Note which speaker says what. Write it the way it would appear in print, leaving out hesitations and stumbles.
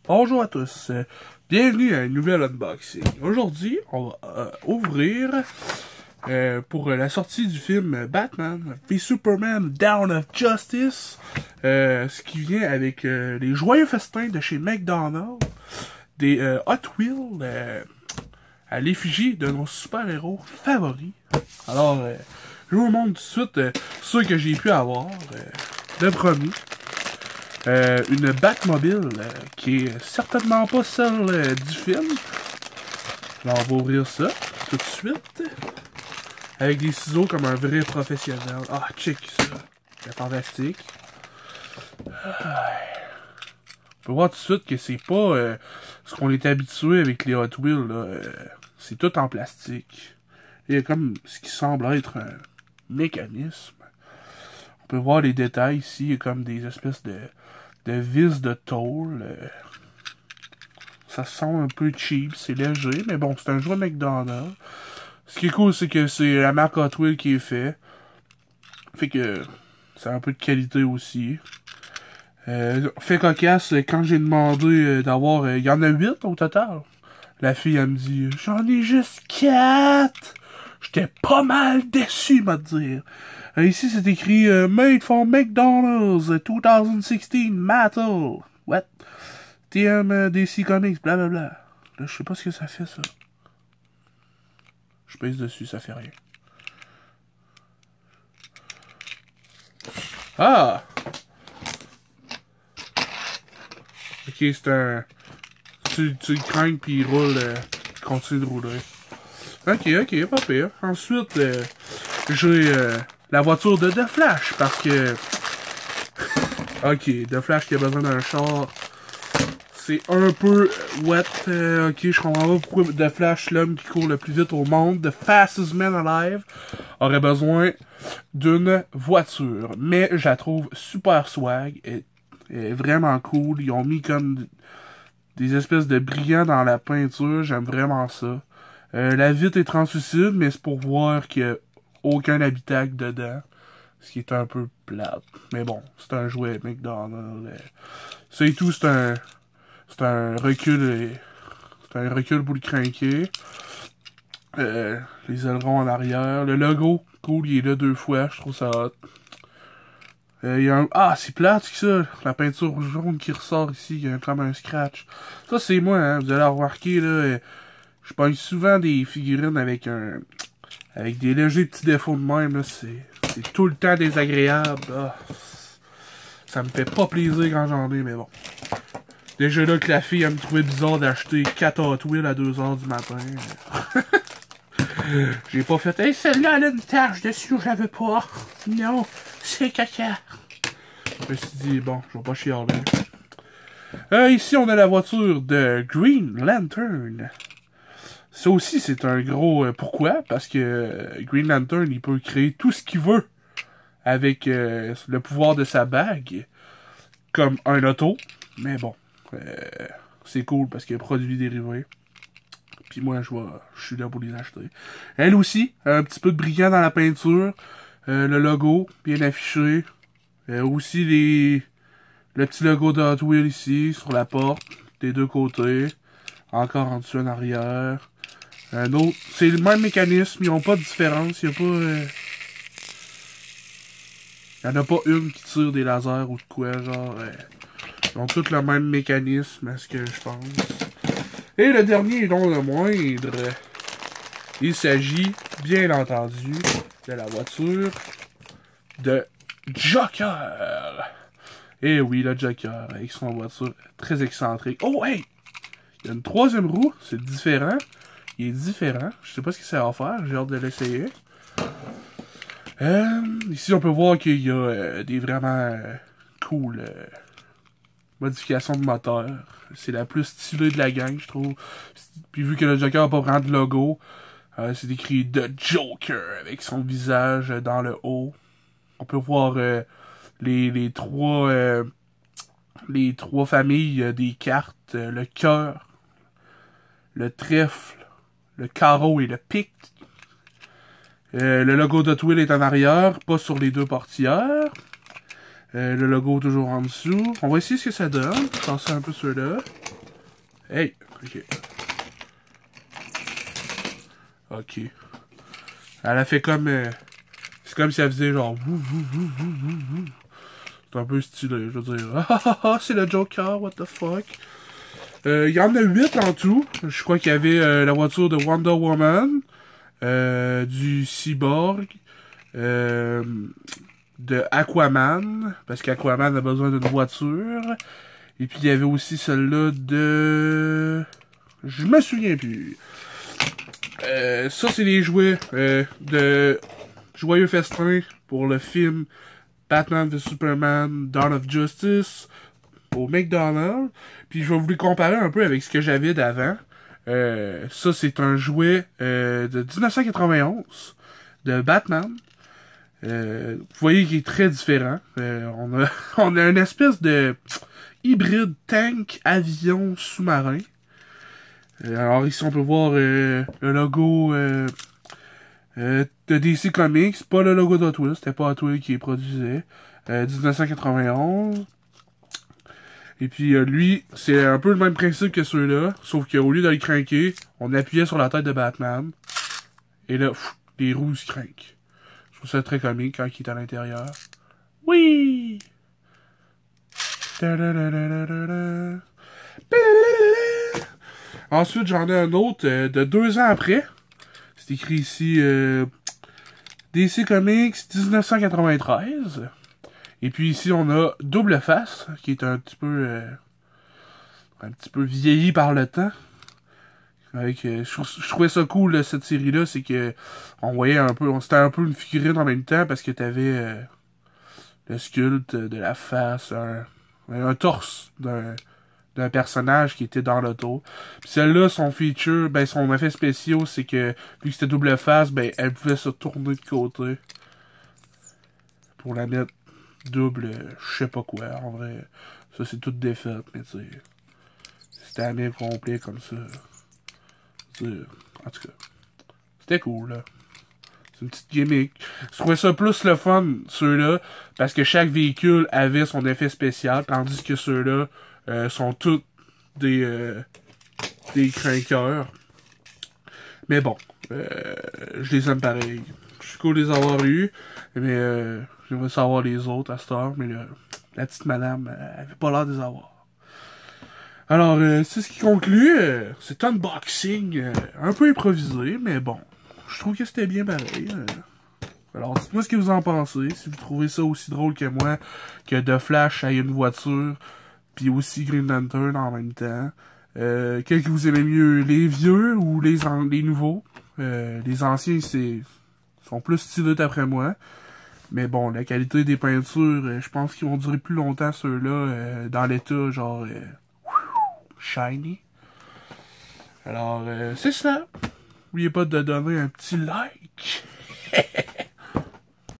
Speaker 1: Bonjour à tous, bienvenue à un nouvel unboxing. Aujourd'hui, on va ouvrir pour la sortie du film Batman v Superman Dawn of Justice, ce qui vient avec les joyeux festins de chez McDonald's, des Hot Wheels à l'effigie de nos super-héros favoris. Alors, je vous montre tout de suite ceux que j'ai pu avoir. Le premier. Une Batmobile qui est certainement pas celle du film. Alors on va ouvrir ça tout de suite. Avec des ciseaux comme un vrai professionnel. Ah, check ça. C'est fantastique. On peut voir tout de suite que c'est pas ce qu'on est habitué avec les Hot Wheels. C'est tout en plastique. Il y a comme ce qui semble être un mécanisme. On peut voir les détails ici. Il y a comme des espèces de vis de tôle. Ça sent un peu cheap, c'est léger, mais bon, c'est un jouet McDonald's. Ce qui est cool, c'est que c'est la marque Hot Wheels qui est fait. Fait que c'est un peu de qualité aussi. Fait cocasse, quand j'ai demandé d'avoir... il y en a 8 au total. La fille, elle me dit, j'en ai juste 4. J'étais pas mal déçu, m'a dire. Ici, c'est écrit Made for McDonald's 2016 Metal. What? TM DC Comics, blablabla. Là, je sais pas ce que ça fait, ça. Je pèse dessus, ça fait rien. Ah! Ok, c'est un... Tu le craignes, puis il roule, il continue de rouler. Ok, pas pire. Ensuite, j'ai la voiture de The Flash, parce que... ok, The Flash qui a besoin d'un char, c'est un peu wet. Ok, je comprends pas pourquoi The Flash, l'homme qui court le plus vite au monde, the fastest man alive, aurait besoin d'une voiture. Mais je la trouve super swag, et vraiment cool. Ils ont mis comme des espèces de brillants dans la peinture, j'aime vraiment ça. La vitre est translucide, mais c'est pour voir qu'il n'y a aucun habitacle dedans. Ce qui est un peu plate. Mais bon, c'est un jouet McDonald's. C'est tout, c'est un recul. C'est un recul pour le cranker. Les ailerons en arrière. Le logo, cool, il est là 2 fois, je trouve ça hot. Il y a un... Ah, c'est plate, ça. La peinture jaune qui ressort ici, il y a comme un scratch. Ça, c'est moi, hein. Vous allez remarquer, là. Je pogne souvent des figurines avec des légers petits défauts de même, là. C'est tout le temps désagréable. Ah. Ça me fait pas plaisir quand j'en ai, mais bon. Déjà là que la fille, elle me trouvait bizarre d'acheter 4 Hot Wheels à 2h du matin. J'ai pas fait, hey, celle-là, elle a une tache dessus, je la veux pas. Non, c'est caca. Je me suis dit, bon, je vais pas chialer. Ici, on a la voiture de Green Lantern. Ça aussi, c'est un gros... pourquoi? Parce que Green Lantern, il peut créer tout ce qu'il veut avec le pouvoir de sa bague. Comme un auto. Mais bon, c'est cool parce qu'il y a produits dérivés. Puis moi, je suis là pour les acheter. Elle aussi, un petit peu de brillant dans la peinture. Le logo, bien affiché. Aussi le petit logo de Hot Wheels ici, sur la porte, des deux côtés. Encore en dessous, en arrière. Un autre, c'est le même mécanisme, ils n'ont pas de différence, il n'y a pas... il n'y en a pas une qui tire des lasers ou de quoi, genre... ils ont tous le même mécanisme, à ce que je pense. Et le dernier et non le moindre, il s'agit, bien entendu, de la voiture de Joker. Et oui, le Joker, avec son voiture très excentrique. Oh, hey! Il y a une troisième roue, c'est différent. Il est différent. Je sais pas ce que ça va faire. J'ai hâte de l'essayer. Ici, on peut voir qu'il y a des vraiment cool modifications de moteur. C'est la plus stylée de la gang, je trouve. Puis vu que le Joker n'a pas vraiment de logo, c'est écrit The Joker avec son visage dans le haut. On peut voir les trois familles des cartes. Le cœur, le trèfle, le carreau et le pic. Le logo de Hot Wheels est en arrière, pas sur les deux portières. Le logo toujours en dessous. On va essayer ce que ça donne. Passer un peu ceux-là. Hey! Ok. Ok. Elle a fait comme... c'est comme si elle faisait genre... C'est un peu stylé, je veux dire. C'est le Joker, what the fuck. Il y en a 8 en tout. Je crois qu'il y avait la voiture de Wonder Woman, du Cyborg, de Aquaman, parce qu'Aquaman a besoin d'une voiture. Et puis il y avait aussi celle-là de... Je me souviens plus. Ça, c'est les jouets de Joyeux Festin pour le film Batman v Superman Dawn of Justice au McDonald's. Puis je vais vous les comparer un peu avec ce que j'avais d'avant. Ça, c'est un jouet de 1991 de Batman. Vous voyez qu'il est très différent. On a une espèce de hybride tank, avion, sous-marin. Alors ici, on peut voir le logo de DC Comics. Pas le logo d'Hot Wheels, c'était pas Hot Wheels qui les produisait. 1991. Et puis lui, c'est un peu le même principe que ceux-là, sauf qu'au lieu de le craquer, on appuyait sur la tête de Batman. Et là, les roues se craquent. Je trouve ça très comique quand il est à l'intérieur. Oui! Ensuite, j'en ai un autre de 2 ans après. C'est écrit ici DC Comics 1993. Et puis ici, on a Double Face, qui est un petit peu vieilli par le temps. Avec, je trouvais ça cool, cette série-là, c'est que on voyait un peu, c'était un peu une figurine en même temps, parce que t'avais le sculpte de la face, un torse d'un personnage qui était dans l'auto. Puis celle-là, son feature, ben son effet spécial, c'est que vu que c'était double face, ben elle pouvait se tourner de côté pour la mettre double, je sais pas quoi. En vrai, ça c'est toute défaite, mais tu sais, c'était un mec complet comme ça. En tout cas, c'était cool là. C'est une petite gimmick. Je trouvais ça plus le fun, ceux-là, parce que chaque véhicule avait son effet spécial, tandis que ceux-là sont tous des craqueurs. Mais bon, je les aime pareil. Je suis cool de les avoir eus, mais j'aimerais savoir les autres à cette heure, mais la petite madame, elle avait pas l'air de les avoir. Alors, c'est ce qui conclut cet unboxing un peu improvisé, mais bon, je trouve que c'était bien pareil. Alors, dites-moi ce que vous en pensez, si vous trouvez ça aussi drôle que moi, que The Flash ait une voiture, puis aussi Green Lantern en même temps. Quel que vous aimez mieux, les vieux ou les nouveaux? Les anciens, sont plus stylés d'après moi. Mais bon, la qualité des peintures, je pense qu'ils vont durer plus longtemps, ceux-là, dans l'état, genre... shiny. Alors, c'est ça. N'oubliez pas de donner un petit like.